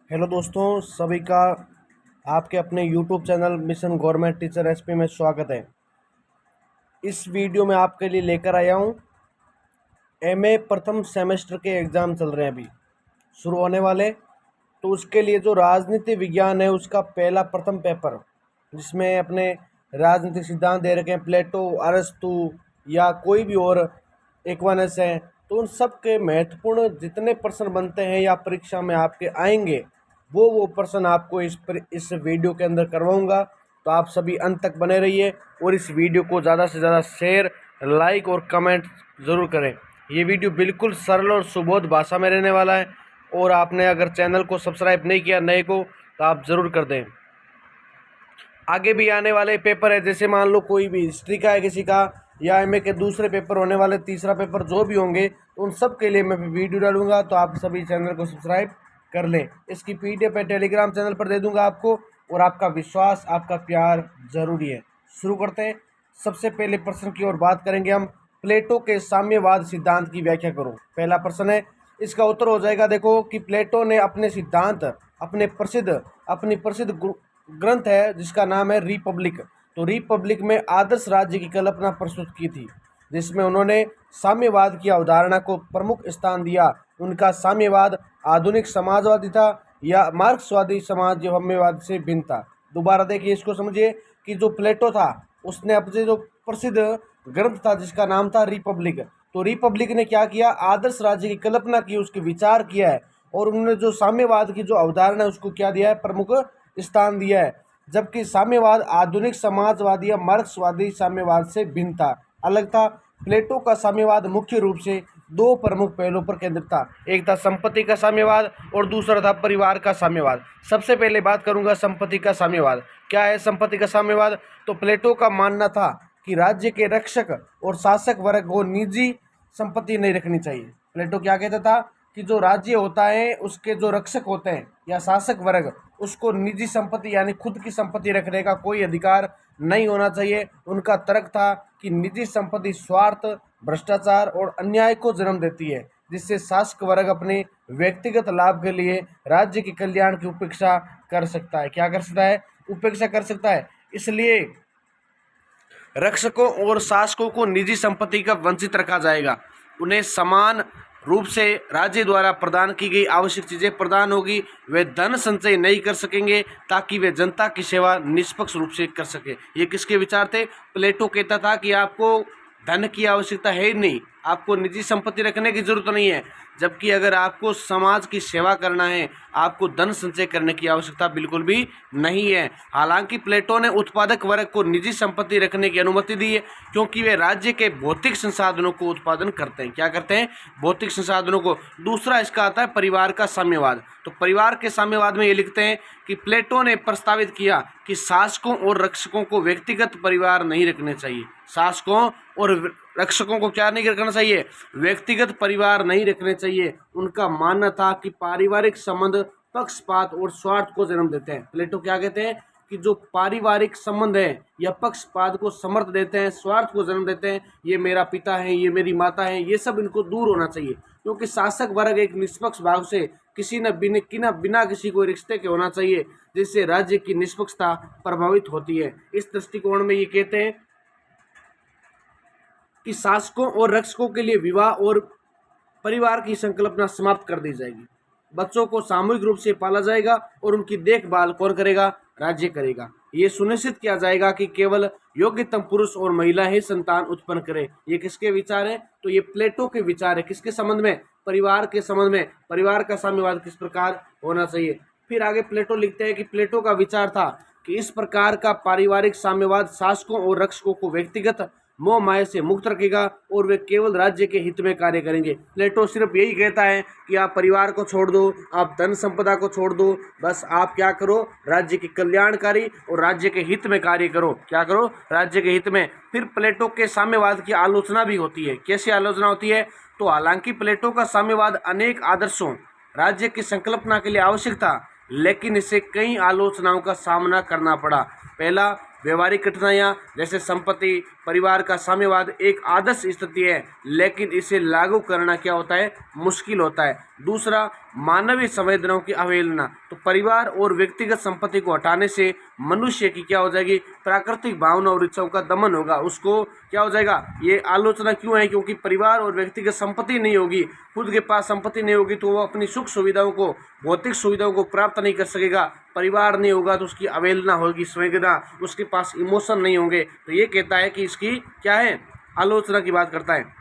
Hello दोस्तों, सभी का आपके अपने YouTube channel mission government teacher SP में स्वागत है। इस वीडियो में आपके लिए लेकर आया हूँ एमए प्रथम सेमेस्टर के एग्ज़ाम चल रहे हैं, अभी शुरू होने वाले। तो उसके लिए जो राजनीति विज्ञान है उसका पहला प्रथम पेपर, जिसमें अपने राजनीतिक सिद्धांत दे रखे हैं, प्लेटो, अरस्तु या कोई भी और एक्वानस हैं। तो उन सब के महत्वपूर्ण जितने प्रश्न बनते हैं या परीक्षा में आपके आएंगे, वो प्रश्न आपको इस वीडियो के अंदर करवाऊंगा। तो आप सभी अंत तक बने रहिए और इस वीडियो को ज़्यादा से ज़्यादा शेयर, लाइक और कमेंट ज़रूर करें। ये वीडियो बिल्कुल सरल और सुबोध भाषा में रहने वाला है। और आपने अगर चैनल को सब्सक्राइब नहीं किया नए को, तो आप ज़रूर कर दें। आगे भी आने वाले पेपर है, जैसे मान लो कोई भी हिस्ट्री का है किसी का, या एमए के दूसरे पेपर होने वाले, तीसरा पेपर जो भी होंगे, तो उन सब के लिए मैं वीडियो डालूंगा। तो आप सभी चैनल को सब्सक्राइब कर लें। इसकी पीडीएफ टेलीग्राम चैनल पर दे दूंगा आपको। और आपका विश्वास, आपका प्यार जरूरी है। शुरू करते हैं। सबसे पहले प्रश्न की ओर बात करेंगे हम। प्लेटो के साम्यवाद सिद्धांत की व्याख्या करो। पहला प्रश्न है, इसका उत्तर हो जाएगा देखो कि प्लेटो ने अपने सिद्धांत, अपनी प्रसिद्ध ग्रंथ है जिसका नाम है रिपब्लिक। तो रिपब्लिक में आदर्श राज्य की कल्पना प्रस्तुत की थी, जिसमें उन्होंने साम्यवाद की अवधारणा को प्रमुख स्थान दिया। उनका साम्यवाद आधुनिक समाजवादी था या मार्क्सवादी साम्यवाद से भिन्न था। दोबारा देखिए, इसको समझिए कि जो प्लेटो था उसने अपने जो प्रसिद्ध ग्रंथ था जिसका नाम था रिपब्लिक, तो रिपब्लिक ने क्या किया, आदर्श राज्य की कल्पना की, उसके विचार किया है। और उन्होंने जो साम्यवाद की जो अवधारणा है उसको क्या दिया है, प्रमुख स्थान दिया है। जबकि साम्यवाद आधुनिक समाजवादी या मार्क्सवादी साम्यवाद से भिन्न था, अलग था। प्लेटो का साम्यवाद मुख्य रूप से दो प्रमुख पहलुओं पर केंद्रित था। एक था संपत्ति का साम्यवाद और दूसरा था परिवार का साम्यवाद। सबसे पहले बात करूंगा संपत्ति का साम्यवाद। क्या है संपत्ति का साम्यवाद? तो प्लेटो का मानना था कि राज्य के रक्षक और शासक वर्ग को निजी संपत्ति नहीं रखनी चाहिए। प्लेटो क्या कहता था कि जो राज्य होता है उसके जो रक्षक होते हैं या शासक वर्ग, उसको निजी संपत्ति यानी खुद की संपत्ति रखने का कोई अधिकार नहीं होना चाहिए। उनका तर्क था कि निजी संपत्ति स्वार्थ, भ्रष्टाचार और अन्याय को जन्म देती है, जिससे शासक वर्ग अपने व्यक्तिगत लाभ के लिए राज्य के कल्याण की उपेक्षा कर सकता है। क्या कर सकता है? उपेक्षा कर सकता है। इसलिए रक्षकों और शासकों को निजी संपत्ति का वंचित रखा जाएगा। उन्हें समान रूप से राज्य द्वारा प्रदान की गई आवश्यक चीज़ें प्रदान होगी। वे धन संचय नहीं कर सकेंगे ताकि वे जनता की सेवा निष्पक्ष रूप से कर सके। ये किसके विचार थे? प्लेटो कहता था कि आपको धन की आवश्यकता है ही नहीं, आपको निजी संपत्ति रखने की जरूरत नहीं है। जबकि अगर आपको समाज की सेवा करना है, आपको धन संचय करने की आवश्यकता बिल्कुल भी नहीं है। हालांकि प्लेटो ने उत्पादक वर्ग को निजी संपत्ति रखने की अनुमति दी है, क्योंकि वे राज्य के भौतिक संसाधनों को उत्पादन करते हैं। क्या करते हैं? भौतिक संसाधनों को। दूसरा इसका आता है परिवार का साम्यवाद। तो परिवार के साम्यवाद में ये लिखते हैं कि प्लेटो ने प्रस्तावित किया कि शासकों और रक्षकों को व्यक्तिगत परिवार नहीं रखने चाहिए। शासकों और रक्षकों को क्या नहीं रखना चाहिए? व्यक्तिगत परिवार नहीं रखने चाहिए। उनका मानना था कि पारिवारिक संबंध पक्षपात और स्वार्थ को जन्म देते हैं। प्लेटो क्या कहते हैं कि जो पारिवारिक संबंध है या पक्षपात को समर्थ देते हैं, स्वार्थ को जन्म देते हैं, ये मेरा पिता है, ये मेरी माता है, ये सब इनको दूर होना चाहिए। क्योंकि शासक वर्ग एक निष्पक्ष भाव से बिना किसी को रिश्ते के होना चाहिए, जिससे राज्य की निष्पक्षता प्रभावित होती है। इस दृष्टिकोण में ये कहते हैं कि शासकों और रक्षकों के लिए विवाह और परिवार की संकल्पना समाप्त कर दी जाएगी। बच्चों को सामूहिक रूप से पाला जाएगा और उनकी देखभाल कौन करेगा? राज्य करेगा। ये सुनिश्चित किया जाएगा कि केवल योग्यतम पुरुष और महिला ही संतान उत्पन्न करे। ये किसके विचार है? तो ये प्लेटो के विचार है। किसके संबंध में? परिवार के संबंध में। परिवार का साम्यवाद किस प्रकार होना चाहिए। फिर आगे प्लेटो लिखते हैं कि प्लेटो का विचार था कि इस प्रकार का पारिवारिक साम्यवाद शासकों और रक्षकों को व्यक्तिगत मोह माया से मुक्त रखेगा और वे केवल राज्य के हित में कार्य करेंगे। प्लेटो सिर्फ यही कहता है कि आप परिवार को छोड़ दो, आप धन संपदा को छोड़ दो, बस आप क्या करो? राज्य के कल्याणकारी और राज्य के हित में कार्य करो। क्या करो? राज्य के हित में। फिर प्लेटो के साम्यवाद की आलोचना भी होती है। कैसी आलोचना होती है? तो हालांकि प्लेटो का साम्यवाद अनेक आदर्शों, राज्य की संकल्पना के लिए आवश्यक था, लेकिन इसे कई आलोचनाओं का सामना करना पड़ा। पहला, व्यवहारिक कठिनाइयाँ जैसे संपत्ति, परिवार का साम्यवाद एक आदर्श स्थिति है, लेकिन इसे लागू करना क्या होता है, मुश्किल होता है। दूसरा, मानवीय संवेदनाओं की अवहेलना। तो परिवार और व्यक्तिगत संपत्ति को हटाने से मनुष्य की क्या हो जाएगी, प्राकृतिक भावना और इच्छाओं का दमन होगा। उसको क्या हो जाएगा, ये आलोचना क्यों है, क्योंकि परिवार और व्यक्तिगत संपत्ति नहीं होगी, खुद के पास संपत्ति नहीं होगी तो वो अपनी सुख सुविधाओं को, भौतिक सुविधाओं को प्राप्त नहीं कर सकेगा। परिवार नहीं होगा तो उसकी अवहेलना होगी, संवेदना, उसके पास इमोशन नहीं होंगे। तो ये कहता है कि इसकी क्या है, आलोचना की बात करता है।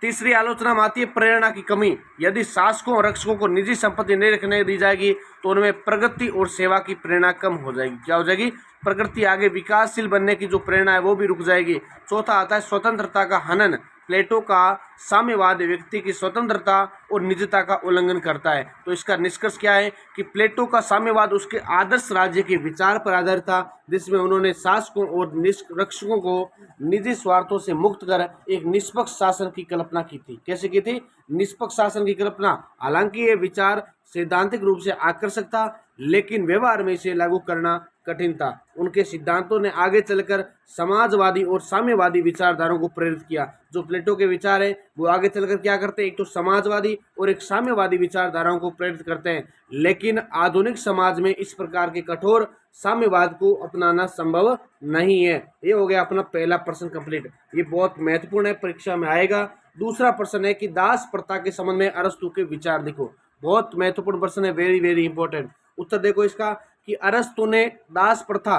तीसरी आलोचना में आती है प्रेरणा की कमी। यदि शासकों और रक्षकों को निजी संपत्ति नहीं रखने दी जाएगी तो उनमें प्रगति और सेवा की प्रेरणा कम हो जाएगी। क्या हो जाएगी, प्रगति, आगे विकासशील बनने की जो प्रेरणा है वो भी रुक जाएगी। चौथा आता है स्वतंत्रता का हनन। प्लेटो का साम्यवाद व्यक्ति की स्वतंत्रता और निजता का उल्लंघन करता है। तो इसका निष्कर्ष क्या है कि प्लेटो का साम्यवाद उसके आदर्श राज्य के विचार पर आधारित था, जिसमें उन्होंने शासकों और रक्षकों को निजी स्वार्थों से मुक्त कर एक निष्पक्ष शासन की कल्पना की थी। कैसे की थी, निष्पक्ष शासन की कल्पना। हालांकि ये विचार सैद्धांतिक रूप से आकर्षक था, लेकिन व्यवहार में इसे लागू करना कठिन था। उनके सिद्धांतों ने आगे चलकर समाजवादी और साम्यवादी विचारधाराओं को प्रेरित किया। जो प्लेटो के विचार है वो आगे चलकर क्या करते हैं, एक तो समाजवादी और एक साम्यवादी विचारधाराओं को प्रेरित करते हैं। लेकिन आधुनिक समाज में इस प्रकार के कठोर साम्यवाद को अपनाना संभव नहीं है। ये हो गया अपना पहला प्रश्न कंप्लीट। ये बहुत महत्वपूर्ण है, परीक्षा में आएगा। दूसरा प्रश्न है कि दास प्रथा के संबंध में अरस्तु के विचार देखो। बहुत महत्वपूर्ण प्रश्न है, वेरी वेरी इंपॉर्टेंट। उत्तर देखो इसका कि अरस्तु ने दास प्रथा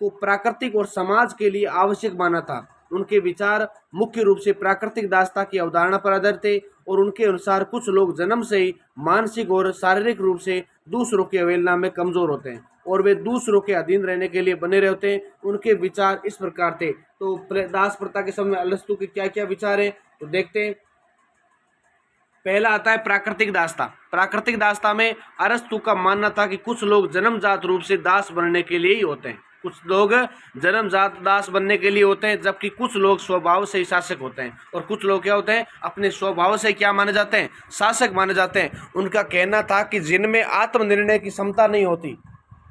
को प्राकृतिक और समाज के लिए आवश्यक माना था। उनके विचार मुख्य रूप से प्राकृतिक दासता की अवधारणा पर आधारित थे और उनके अनुसार कुछ लोग जन्म से ही मानसिक और शारीरिक रूप से दूसरों की अवहेलना में कमजोर होते हैं और वे दूसरों के अधीन रहने के लिए बने रहते हैं। उनके विचार इस प्रकार थे। तो दास प्रथा के समय अरस्तु के क्या क्या विचार हैं तो देखते हैं। पहला आता है प्राकृतिक दासता। प्राकृतिक दासता में अरस्तु का मानना था कि कुछ लोग जन्मजात रूप से दास बनने के लिए ही होते हैं। कुछ लोग जन्मजात दास बनने के लिए होते हैं, जबकि कुछ लोग स्वभाव से ही शासक होते हैं। और कुछ लोग क्या होते हैं, अपने स्वभाव से क्या माने जाते हैं, शासक माने जाते हैं। उनका कहना था कि जिनमें आत्मनिर्णय की क्षमता नहीं होती,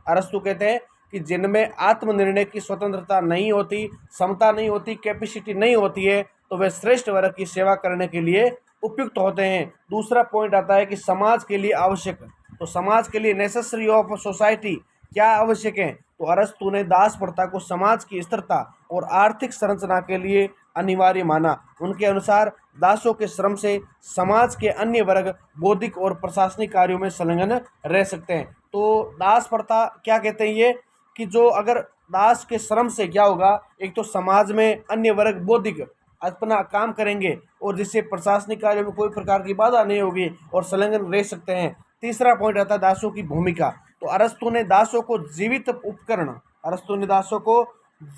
अरस्तु कहते हैं कि जिनमें आत्मनिर्णय की स्वतंत्रता नहीं होती, क्षमता नहीं होती, कैपेसिटी नहीं होती है, तो वे श्रेष्ठ वर्ग की सेवा करने के लिए उपयुक्त होते हैं। दूसरा पॉइंट आता है कि समाज के लिए आवश्यक, तो समाज के लिए नेसेसरी ऑफ सोसाइटी क्या आवश्यक है, तो अरस्तु ने दास प्रथा को समाज की स्थिरता और आर्थिक संरचना के लिए अनिवार्य माना। उनके अनुसार दासों के श्रम से समाज के अन्य वर्ग बौद्धिक और प्रशासनिक कार्यों में संलग्न रह सकते हैं। तो दास प्रथा क्या कहते हैं ये कि जो अगर दास के श्रम से क्या होगा, एक तो समाज में अन्य वर्ग बौद्धिक अपना काम करेंगे और जिससे प्रशासनिक कार्यों में कोई प्रकार की बाधा नहीं होगी और संलग्न रह सकते हैं। तीसरा पॉइंट आता है दासों की भूमिका। तो अरस्तु ने दासों को जीवित उपकरण, अरस्तु ने दासों को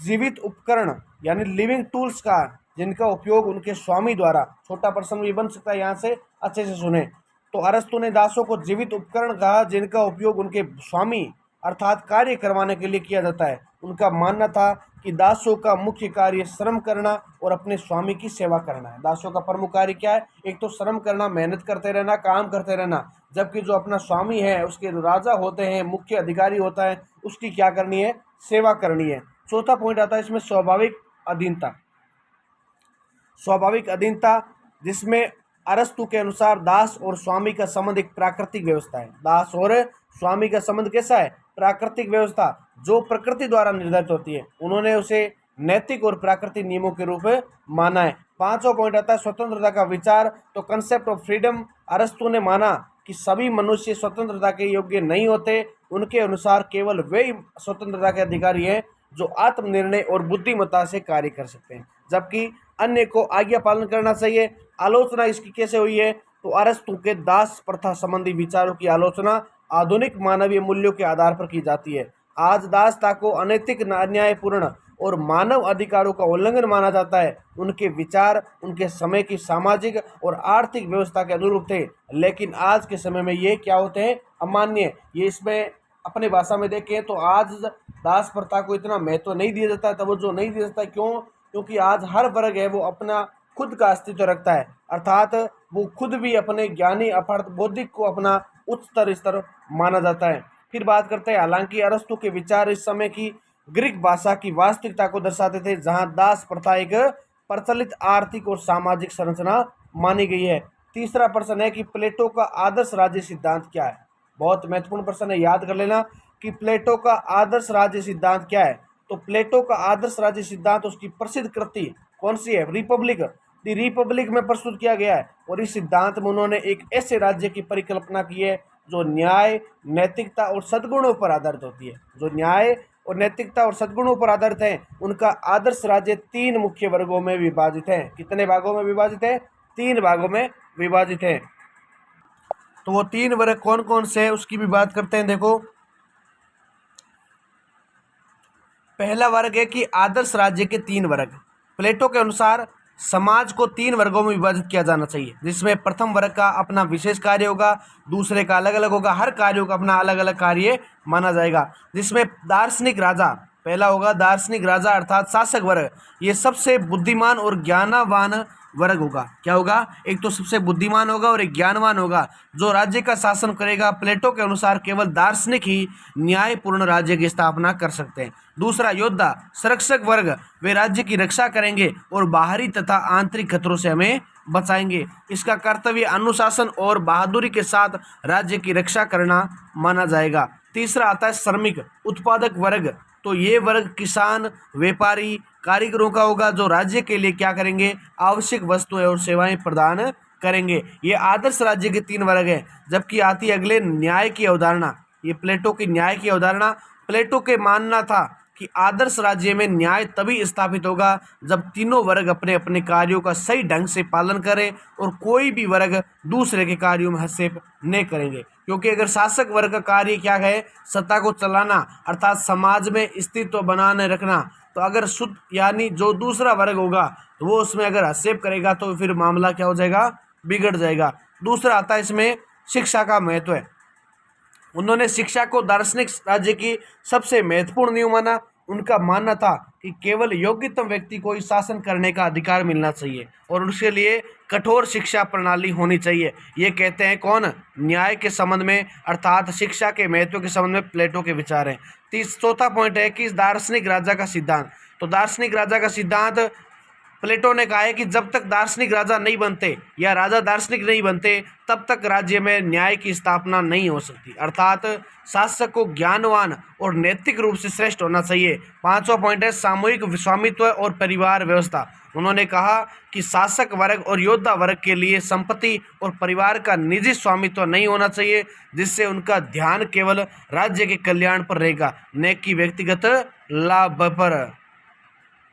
जीवित उपकरण यानी लिविंग टूल्स का, जिनका उपयोग उनके स्वामी द्वारा, छोटा प्रश्न भी बन सकता है यहाँ से, अच्छे से सुने। तो अरस्तु ने दासों को जीवित उपकरण कहा जिनका उपयोग उनके स्वामी अर्थात कार्य करवाने के लिए किया जाता है। उनका मानना था कि दासों का मुख्य कार्य श्रम करना और अपने स्वामी की सेवा करना है। दासों का प्रमुख कार्य क्या है, एक तो श्रम करना, मेहनत करते रहना, काम करते रहना, जबकि जो अपना स्वामी है, उसके जो राजा होते हैं, मुख्य अधिकारी होता है, उसकी क्या करनी है, सेवा करनी है। चौथा पॉइंट आता है इसमें स्वाभाविक अधीनता। स्वाभाविक अधीनता जिसमें अरस्तु के अनुसार दास और स्वामी का संबंध एक प्राकृतिक व्यवस्था है। दास और स्वामी का संबंध कैसा है, प्राकृतिक व्यवस्था जो प्रकृति द्वारा निर्धारित होती है। उन्होंने उसे नैतिक और प्राकृतिक नियमों के रूप में माना है। पांचवा पॉइंट आता है स्वतंत्रता का विचार। तो कंसेप्ट ऑफ फ्रीडम, अरस्तु ने माना कि सभी मनुष्य स्वतंत्रता के योग्य नहीं होते। उनके अनुसार केवल वे स्वतंत्रता के अधिकारी हैं जो आत्मनिर्णय और बुद्धिमत्ता से कार्य कर सकते हैं, जबकि अन्य को आज्ञा पालन करना चाहिए। आलोचना इसकी कैसे हुई है, तो अरस्तु के दास प्रथा संबंधी विचारों की आलोचना आधुनिक मानवीय मूल्यों के आधार पर की जाती है। आज दासता को अनैतिक, अन्यायपूर्ण और मानव अधिकारों का उल्लंघन माना जाता है। उनके विचार उनके समय की सामाजिक और आर्थिक व्यवस्था के अनुरूप थे, लेकिन आज के समय में ये क्या होते हैं, अमान्य। ये इसमें अपने भाषा में देखें तो आज दास प्रथा को इतना महत्व नहीं दिया जाता है, तवज्जो नहीं दिया जाता है। क्यों? क्योंकि आज हर वर्ग है वो अपना खुद का अस्तित्व रखता है, अर्थात वो खुद भी अपने ज्ञानी अर्थात बौद्धिक को अपना उच्चतर स्तर माना जाता है। फिर बात करते हैं, हालांकि अरस्तु के विचार इस समय की ग्रीक भाषा की वास्तविकता को दर्शाते थे, जहां दास प्रथा एक प्रचलित आर्थिक और सामाजिक संरचना मानी गई है। तीसरा प्रश्न है कि प्लेटो का आदर्श राज्य सिद्धांत क्या है। बहुत महत्वपूर्ण प्रश्न है, याद कर लेना कि प्लेटो का आदर्श राज्य सिद्धांत क्या है। तो प्लेटो का आदर्श राज्य सिद्धांत उसकी प्रसिद्ध कृति कौन सी है? रिपब्लिक। दी रिपब्लिक में प्रस्तुत किया गया है, और इस सिद्धांत में उन्होंने एक ऐसे राज्य की परिकल्पना की है जो न्याय, नैतिकता और सद्गुणों पर आधारित होती है। जो न्याय और नैतिकता और सद्गुणों पर आधारित है, उनका आदर्श राज्य 3 मुख्य वर्गों में विभाजित है। कितने भागों में विभाजित है? 3 भागों में विभाजित है। तो वो 3 वर्ग कौन कौन से है उसकी भी बात करते हैं। देखो, पहला वर्ग है कि आदर्श राज्य के 3 वर्ग। प्लेटो के अनुसार समाज को 3 वर्गों में विभाजित किया जाना चाहिए, जिसमें प्रथम वर्ग का अपना विशेष कार्य होगा, दूसरे का अलग अलग होगा, हर कार्यों का अपना अलग अलग कार्य माना जाएगा। जिसमें दार्शनिक राजा पहला होगा, दार्शनिक राजा अर्थात शासक वर्ग, ये सबसे बुद्धिमान और ज्ञानवान वर्ग होगा। क्या होगा? एक तो सबसे बुद्धिमान होगा और एक ज्ञानवान होगा, जो राज्य का शासन करेगा। प्लेटो के अनुसार केवल दार्शनिक ही न्यायपूर्ण राज्य की स्थापना कर सकते हैं। दूसरा, योद्धा संरक्षक वर्ग, वे राज्य की रक्षा करेंगे और बाहरी तथा आंतरिक खतरों से हमें बचाएंगे। इसका कर्तव्य अनुशासन और बहादुरी के साथ राज्य की रक्षा करना माना जाएगा। तीसरा आता है श्रमिक उत्पादक वर्ग, तो ये वर्ग किसान, व्यापारी, कारीगरों का होगा, जो राज्य के लिए क्या करेंगे? आवश्यक वस्तुएं और सेवाएं प्रदान करेंगे। ये आदर्श राज्य के 3 वर्ग हैं। जबकि आती है अगले न्याय की अवधारणा। ये प्लेटो की न्याय की अवधारणा। प्लेटो के मानना था कि आदर्श राज्य में न्याय तभी स्थापित होगा जब तीनों वर्ग अपने अपने कार्यों का सही ढंग से पालन करें और कोई भी वर्ग दूसरे के कार्यों में हस्तक्षेप नहीं करेंगे। क्योंकि अगर शासक वर्ग का कार्य क्या है? सत्ता को चलाना अर्थात समाज में अस्तित्व बनाने रखना, तो अगर शुद्ध यानी जो दूसरा वर्ग होगा तो वो उसमें अगर हस्तक्षेप करेगा तो फिर मामला क्या हो जाएगा? बिगड़ जाएगा। दूसरा आता है इसमें शिक्षा का महत्व है। उन्होंने शिक्षा को दार्शनिक राज्य की सबसे महत्वपूर्ण नींव माना। उनका मानना था कि केवल योग्यतम व्यक्ति को ही शासन करने का अधिकार मिलना चाहिए और उसके लिए कठोर शिक्षा प्रणाली होनी चाहिए। ये कहते हैं कौन? न्याय के संबंध में अर्थात शिक्षा के महत्व के संबंध में प्लेटो के विचार हैं। चौथा पॉइंट है कि दार्शनिक राजा का सिद्धांत। तो दार्शनिक राजा का सिद्धांत प्लेटो ने कहा है कि जब तक दार्शनिक राजा नहीं बनते या राजा दार्शनिक नहीं बनते, तब तक राज्य में न्याय की स्थापना नहीं हो सकती। अर्थात शासक को ज्ञानवान और नैतिक रूप से श्रेष्ठ होना चाहिए। 5वां पॉइंट है सामूहिक स्वामित्व और परिवार व्यवस्था। उन्होंने कहा कि शासक वर्ग और योद्धा वर्ग के लिए संपत्ति और परिवार का निजी स्वामित्व नहीं होना चाहिए, जिससे उनका ध्यान केवल राज्य के कल्याण पर रहेगा, न कि व्यक्तिगत लाभ पर।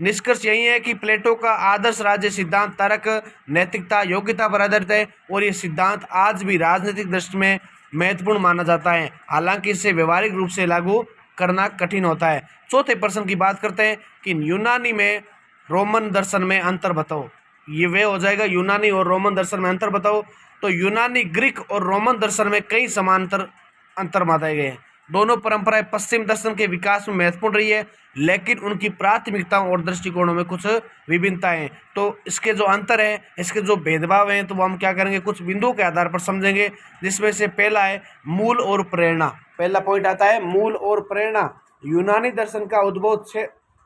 निष्कर्ष यही है कि प्लेटो का आदर्श राज्य सिद्धांत तर्क, नैतिकता, योग्यता पर आधारित है और ये सिद्धांत आज भी राजनीतिक दृष्टि में महत्वपूर्ण माना जाता है, हालांकि इसे व्यवहारिक रूप से लागू करना कठिन होता है। चौथे प्रश्न की बात करते हैं कि यूनानी में रोमन दर्शन में अंतर बताओ। ये वे हो जाएगा, यूनानी और रोमन दर्शन में अंतर बताओ। तो यूनानी, ग्रीक और रोमन दर्शन में कई समांतर अंतर बताए गए हैं। दोनों परंपराएं पश्चिम दर्शन के विकास में महत्वपूर्ण रही है, लेकिन उनकी प्राथमिकताओं और दृष्टिकोणों में कुछ विभिन्नताएं हैं। तो इसके जो अंतर है, इसके जो भेदभाव हैं, तो वो हम क्या करेंगे? कुछ बिंदुओं के आधार पर समझेंगे, जिसमें से पहला है मूल और प्रेरणा। पहला पॉइंट आता है मूल और प्रेरणा। यूनानी दर्शन का उद्भव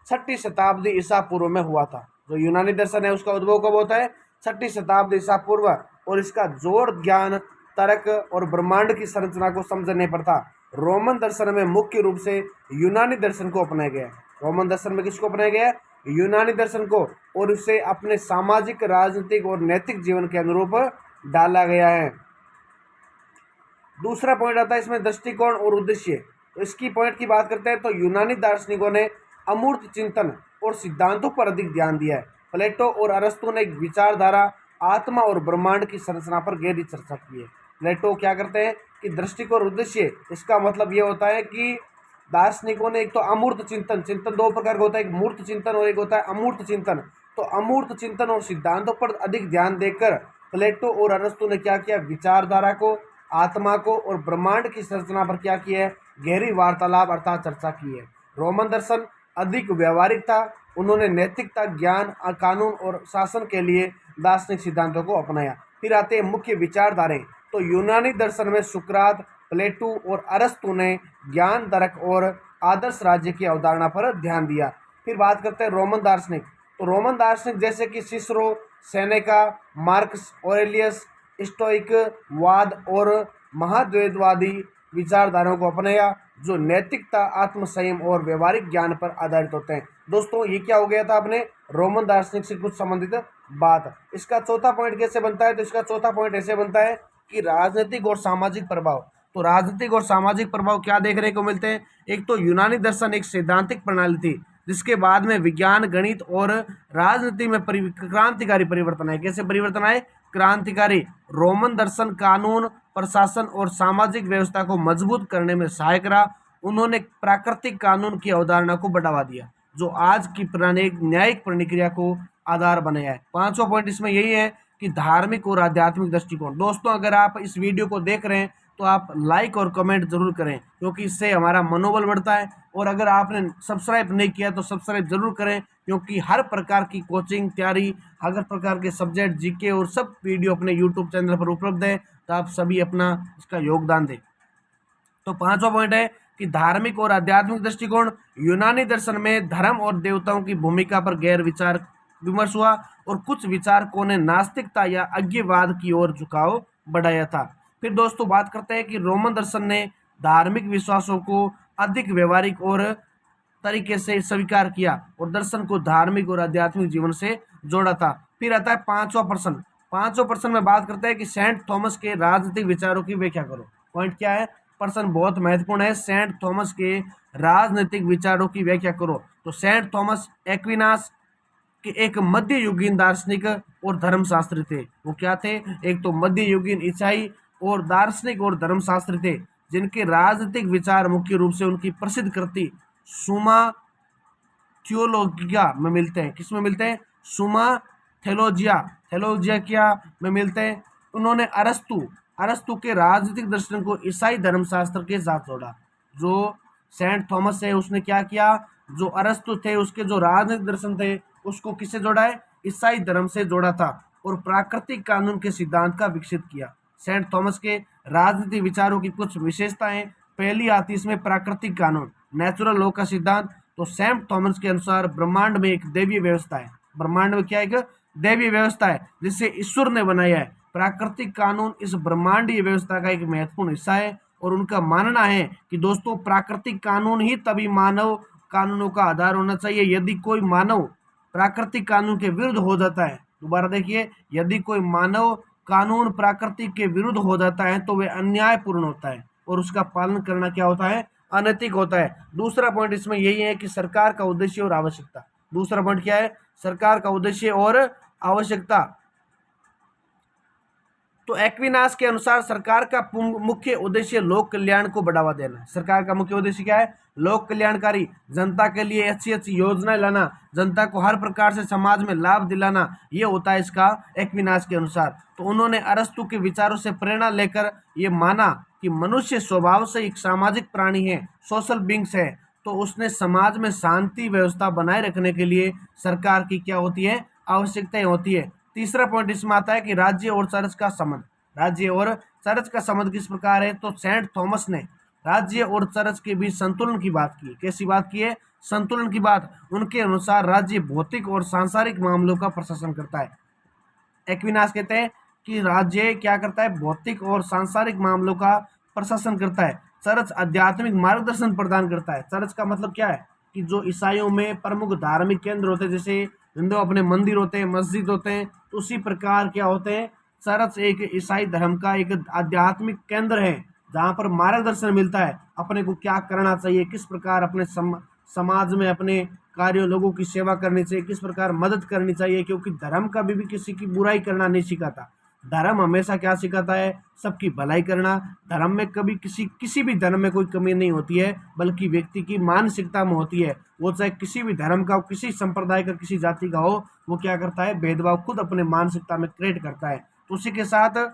6वीं शताब्दी ईसा पूर्व में हुआ था। जो यूनानी दर्शन है उसका उद्भव कब होता है? 6वीं शताब्दी ईसा पूर्व, और इसका जोर ज्ञान, तर्क और ब्रह्मांड की संरचना को समझने पर था। रोमन दर्शन में मुख्य रूप से यूनानी दर्शन को अपनाया गया है। रोमन दर्शन में किसको अपनाया गया है? यूनानी दर्शन को, और उसे अपने सामाजिक, राजनीतिक और नैतिक जीवन के अनुरूप डाला गया है। दूसरा पॉइंट आता है इसमें दृष्टिकोण और उद्देश्य। तो इसकी पॉइंट की बात करते हैं तो यूनानी दार्शनिकों ने अमूर्त चिंतन और सिद्धांतों पर अधिक ध्यान दिया है। प्लेटो और अरस्तु ने विचारधारा, आत्मा और ब्रह्मांड की संरचना पर गहरी चर्चा की है। प्लेटो क्या करते हैं कि दृष्टिकोण और उद्देश्य, इसका मतलब ये होता है कि दार्शनिकों ने एक तो अमूर्त चिंतन, चिंतन 2 प्रकार का होता है, एक मूर्त चिंतन और एक होता है अमूर्त चिंतन। तो अमूर्त चिंतन और सिद्धांतों पर अधिक ध्यान देकर प्लेटो और अरस्तु ने क्या किया? विचारधारा को, आत्मा को और ब्रह्मांड की संरचना पर क्या किया है? गहरी वार्तालाप अर्थात चर्चा की है। रोमन दर्शन अधिक व्यवहारिक था। उन्होंने नैतिकता, ज्ञान, कानून और शासन के लिए दार्शनिक सिद्धांतों को अपनाया। फिर आते हैं मुख्य विचारधाराएं। तो यूनानी दर्शन में सुकरात, प्लेटो और अरस्तु ने ज्ञान, तर्क और आदर्श राज्य की अवधारणा पर ध्यान दिया। फिर बात करते हैं रोमन दार्शनिक। तो रोमन दार्शनिक जैसे कि Cicero, Seneca, marks Aurelius stoic वाद और महाद्वैतवादी विचारधाराओं को अपनाया, जो नैतिकता, आत्मसंयम और व्यवहारिक ज्ञान पर आधारित होते हैं। दोस्तों ये क्या हो गया था अपने रोमन दार्शनिक से कुछ संबंधित बात। इसका चौथा पॉइंट कैसे बनता है? तो इसका चौथा पॉइंट ऐसे बनता है कि राजनीतिक और सामाजिक प्रभाव। तो राजनीतिक और सामाजिक प्रभाव क्या देखने को मिलते हैं? एक तो यूनानी दर्शन एक सैद्धांतिक प्रणाली थी, जिसके बाद में विज्ञान, गणित और राजनीति में क्रांतिकारी परिवर्तन आए। कैसे परिवर्तन आए? क्रांतिकारी। रोमन दर्शन कानून, प्रशासन और सामाजिक व्यवस्था को मजबूत करने में सहायक रहा। उन्होंने प्राकृतिक कानून की अवधारणा को बढ़ावा दिया, जो आज की न्यायिक प्रक्रिया को आधार बनाया है। पांचवा पॉइंट इसमें यही है कि धार्मिक और आध्यात्मिक दृष्टिकोण। दोस्तों अगर आप इस वीडियो को देख रहे हैं तो आप लाइक और कमेंट जरूर करें, क्योंकि इससे हमारा मनोबल बढ़ता है। और अगर आपने सब्सक्राइब नहीं किया तो सब्सक्राइब जरूर करें, क्योंकि हर प्रकार की कोचिंग तैयारी, हर प्रकार के सब्जेक्ट, जीके और सब वीडियो अपने यूट्यूब चैनल पर उपलब्ध है। तो आप सभी अपना इसका योगदान दें। तो पांचवा पॉइंट है कि धार्मिक और आध्यात्मिक दृष्टिकोण। यूनानी दर्शन में धर्म और देवताओं की भूमिका पर गहर विचार विमर्श हुआ और कुछ विचारकों ने नास्तिकता या अज्ञेयवाद की ओर झुकाव बढ़ाया था। फिर दोस्तों बात करते हैं कि रोमन दर्शन ने धार्मिक विश्वासों को अधिक व्यवहारिक और तरीके से स्वीकार किया और दर्शन को धार्मिक और आध्यात्मिक जीवन से जोड़ा था। फिर आता है पांचवा प्रश्न। पांचवा प्रश्न में बात करते हैं कि सेंट थॉमस के राजनीतिक विचारों की व्याख्या करो। पॉइंट क्या है? प्रश्न बहुत महत्वपूर्ण है। सेंट थॉमस के राजनीतिक विचारों की व्याख्या करो। तो सेंट थॉमस एक्विनास के एक मध्य युगीन दार्शनिक और धर्मशास्त्री थे। वो क्या थे? एक तो मध्य युगीन ईसाई और दार्शनिक और धर्मशास्त्री थे, जिनके राजनीतिक विचार मुख्य रूप से उनकी प्रसिद्ध कृति सुमा थियोलॉजिया में मिलते हैं। किस में मिलते हैं? सुमा थेलोजिया में मिलते हैं। उन्होंने अरस्तु के राजनीतिक दर्शन को ईसाई धर्मशास्त्र के साथ जोड़ा। जो सेंट थॉमस है उसने क्या किया? जो अरस्तु थे उसके जो राजनीतिक दर्शन थे उसको किससे जोड़ा है? ईसाई धर्म से जोड़ा था और प्राकृतिक कानून के सिद्धांत का विकसित किया। सेंट थॉमस के राजनीतिक विचारों की कुछ विशेषताएं। पहली आती इसमें प्राकृतिक कानून, नेचुरल लॉ का सिद्धांत। तो सेंट थॉमस के अनुसार ब्रह्मांड में एक दैवीय व्यवस्था है। ब्रह्मांड में क्या है? एक दैवीय व्यवस्था है जिसे ईश्वर ने बनाया है। प्राकृतिक कानून इस ब्रह्मांडीय व्यवस्था का एक महत्वपूर्ण हिस्सा है और उनका मानना है कि दोस्तों प्राकृतिक कानून ही तभी मानव कानूनों का आधार होना चाहिए। यदि कोई मानव प्राकृतिक कानून के विरुद्ध हो जाता है, दोबारा देखिए, यदि कोई मानव कानून प्राकृतिक के विरुद्ध हो जाता है तो वह अन्यायपूर्ण होता है और उसका पालन करना क्या होता है? अनैतिक होता है। दूसरा पॉइंट इसमें यही है कि सरकार का उद्देश्य और आवश्यकता। दूसरा पॉइंट क्या है? सरकार का उद्देश्य और आवश्यकता। तो एक्विनास के अनुसार सरकार का मुख्य उद्देश्य लोक कल्याण को बढ़ावा देना। सरकार का मुख्य उद्देश्य क्या है? लोक कल्याणकारी, जनता के लिए अच्छी अच्छी योजनाएं लाना, जनता को हर प्रकार से समाज में लाभ दिलाना, ये होता है इसका एक्विनास के अनुसार। तो उन्होंने अरस्तु के विचारों से प्रेरणा लेकर ये माना कि मनुष्य स्वभाव से एक सामाजिक प्राणी है, सोशल बींग्स है। तो उसने समाज में शांति व्यवस्था बनाए रखने के लिए सरकार की क्या होती है? आवश्यकताएं होती है। तीसरा पॉइंट इसमें आता है कि राज्य और चर्च का संबंध। राज्य और चर्च का संबंध किस प्रकार है? तो सेंट थॉमस ने राज्य और चर्च के बीच संतुलन की बात की। कैसी बात की है? संतुलन की बात। उनके अनुसार राज्य भौतिक और सांसारिक मामलों का प्रशासन करता है। एक्विनास कहते हैं कि राज्य क्या करता है? भौतिक और सांसारिक मामलों का प्रशासन करता है। चर्च आध्यात्मिक मार्गदर्शन प्रदान करता है। चर्च का मतलब क्या है? कि जो ईसाइयों में प्रमुख धार्मिक केंद्र होते हैं, जैसे हिंदू अपने मंदिर होते हैं, मस्जिद होते हैं, तो उसी प्रकार क्या होते हैं? चर्च एक ईसाई धर्म का एक आध्यात्मिक केंद्र है, जहाँ पर मार्गदर्शन मिलता है अपने को क्या करना चाहिए, किस प्रकार अपने समाज में अपने कार्यों, लोगों की सेवा करनी चाहिए, किस प्रकार मदद करनी चाहिए। क्योंकि धर्म कभी भी किसी की बुराई करना नहीं सिखाता। धर्म हमेशा क्या सिखाता है? सबकी भलाई करना। धर्म में कभी किसी भी धर्म में कोई कमी नहीं होती है, बल्कि व्यक्ति की मानसिकता में होती है। वो चाहे किसी भी धर्म का हो, किसी संप्रदाय का, किसी जाति का हो, वो क्या करता है? भेदभाव खुद अपने मानसिकता में क्रिएट करता है। तो उसी के साथ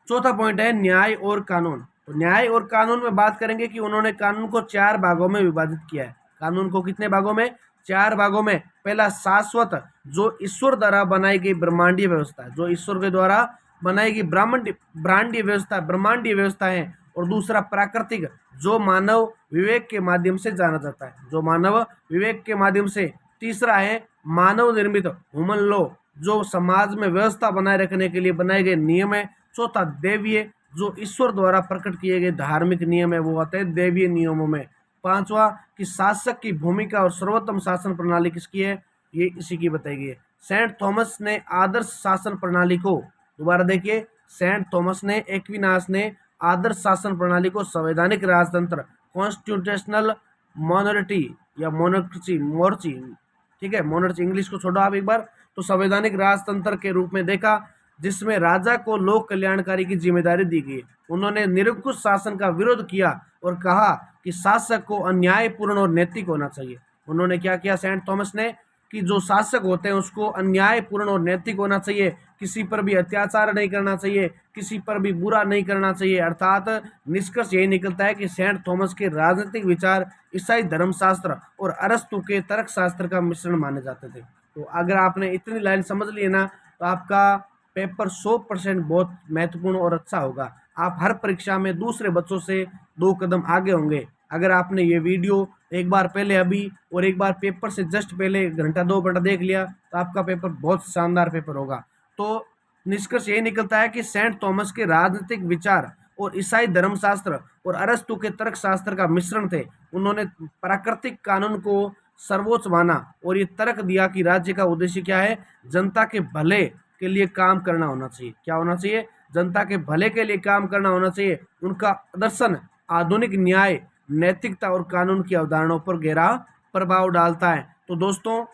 चौथा पॉइंट है न्याय और कानून। तो न्याय और कानून में बात करेंगे कि उन्होंने कानून को 4 भागों में विभाजित किया है। कानून को कितने भागों में? 4 भागों में। पहला शाश्वत, जो ईश्वर द्वारा बनाई गई ब्रह्मांडीय व्यवस्था, जो ईश्वर के द्वारा बनाई गई ब्रह्मांडीय व्यवस्था है। और दूसरा प्राकृतिक, जो मानव विवेक के माध्यम से जाना जाता है, जो मानव विवेक के माध्यम से। तीसरा है मानव निर्मित ह्यूमन लॉ, जो समाज में व्यवस्था बनाए रखने के लिए बनाए गए नियम है। चौथा दैवीय, जो ईश्वर द्वारा प्रकट किए गए धार्मिक नियम है, वो आते हैं दैवीय नियमों में। पांचवा कि शासक की भूमिका और सर्वोत्तम शासन प्रणाली किसकी है, ये इसी की बताई गई है। सेंट थॉमस ने आदर्श शासन प्रणाली को, दोबारा देखिए, सेंट थॉमस ने, एक्विनास ने आदर्श शासन प्रणाली को संवैधानिक राजतंत्र, कॉन्स्टिट्यूशनल मोनर्टी या मोनर्ची, मोर्ची, ठीक है, मोनर्ची इंग्लिश को छोड़ो आप एक बार, तो संवैधानिक राजतंत्र के रूप में देखा, जिसमें राजा को लोक कल्याणकारी की जिम्मेदारी दी गई। उन्होंने निरंकुश शासन का विरोध किया और कहा कि शासक को अन्यायपूर्ण और नैतिक होना चाहिए। उन्होंने क्या किया सेंट थॉमस ने, कि जो शासक होते हैं उसको अन्यायपूर्ण और नैतिक होना चाहिए, किसी पर भी अत्याचार नहीं करना चाहिए, किसी पर भी बुरा नहीं करना चाहिए। अर्थात निष्कर्ष यही निकलता है कि सेंट थॉमस के राजनीतिक विचार ईसाई धर्मशास्त्र और अरस्तु के तर्कशास्त्र का मिश्रण माने जाते थे। तो अगर आपने इतनी लाइन समझ ली ना, तो आपका पेपर 100% बहुत महत्वपूर्ण और अच्छा होगा। आप हर परीक्षा में दूसरे बच्चों से 2 कदम आगे होंगे। अगर आपने ये वीडियो एक बार पहले अभी और एक बार पेपर से जस्ट पहले घंटा 2 घंटा देख लिया, तो आपका पेपर बहुत शानदार पेपर होगा। तो निष्कर्ष यही निकलता है कि सेंट थॉमस के राजनीतिक विचार और ईसाई धर्मशास्त्र और अरस्तु के तर्कशास्त्र का मिश्रण थे। उन्होंने प्राकृतिक कानून को सर्वोच्च माना और ये तर्क दिया कि राज्य का उद्देश्य क्या है, जनता के भले के लिए काम करना होना चाहिए। क्या होना चाहिए, जनता के भले के लिए काम करना होना चाहिए। उनका दर्शन आधुनिक न्याय, नैतिकता और कानून की अवधारणाओं पर गहरा प्रभाव डालता है। तो दोस्तों,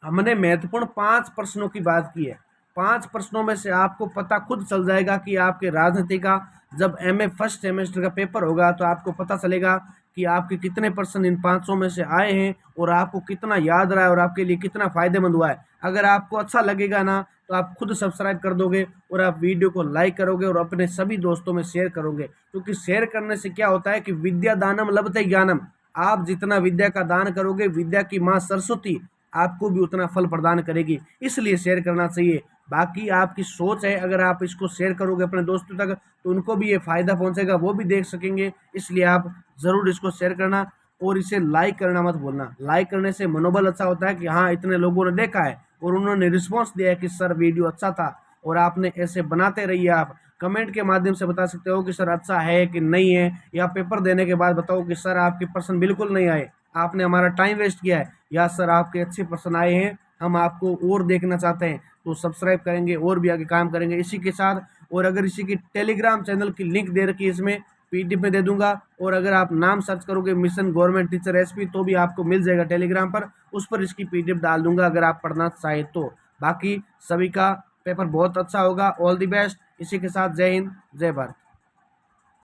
हमने महत्वपूर्ण 5 प्रश्नों की बात की है। 5 प्रश्नों में से आपको पता खुद चल जाएगा कि आपके राजनीति का जब एमए फर्स्ट सेमेस्टर का पेपर होगा, तो आपको पता चलेगा कि आपके कितने % इन 500 में से आए हैं और आपको कितना याद रहा है और आपके लिए कितना फ़ायदेमंद हुआ है। अगर आपको अच्छा लगेगा ना, तो आप खुद सब्सक्राइब कर दोगे और आप वीडियो को लाइक करोगे और अपने सभी दोस्तों में शेयर करोगे, क्योंकि शेयर करने से क्या होता है कि विद्या दानम लभते ज्ञानम। आप जितना विद्या का दान करोगे, विद्या की माँ सरस्वती आपको भी उतना फल प्रदान करेगी, इसलिए शेयर करना चाहिए। बाकी आपकी सोच है, अगर आप इसको शेयर करोगे अपने दोस्तों तक, तो उनको भी ये फ़ायदा पहुंचेगा, वो भी देख सकेंगे। इसलिए आप ज़रूर इसको शेयर करना और इसे लाइक करना मत भूलना। लाइक करने से मनोबल अच्छा होता है कि हाँ, इतने लोगों ने देखा है और उन्होंने रिस्पॉन्स दिया है कि सर वीडियो अच्छा था, और आपने ऐसे बनाते रहिए। आप कमेंट के माध्यम से बता सकते हो कि सर अच्छा है कि नहीं है, या पेपर देने के बाद बताओ कि सर आपके पर्सन बिल्कुल नहीं आए, आपने हमारा टाइम वेस्ट किया है, या सर आपके अच्छे पर्सन आए हैं, हम आपको और देखना चाहते हैं। तो सब्सक्राइब करेंगे और भी आगे काम करेंगे इसी के साथ। और अगर इसी की टेलीग्राम चैनल की लिंक दे रखी है, इसमें पीडीएफ में दे दूंगा, और अगर आप नाम सर्च करोगे मिशन गवर्नमेंट टीचर एसपी, तो भी आपको मिल जाएगा टेलीग्राम पर, उस पर इसकी पीडीएफ डाल दूंगा अगर आप पढ़ना चाहे तो। बाकी सभी का पेपर बहुत अच्छा होगा। All the best. इसी के साथ जय हिंद, जय भारत।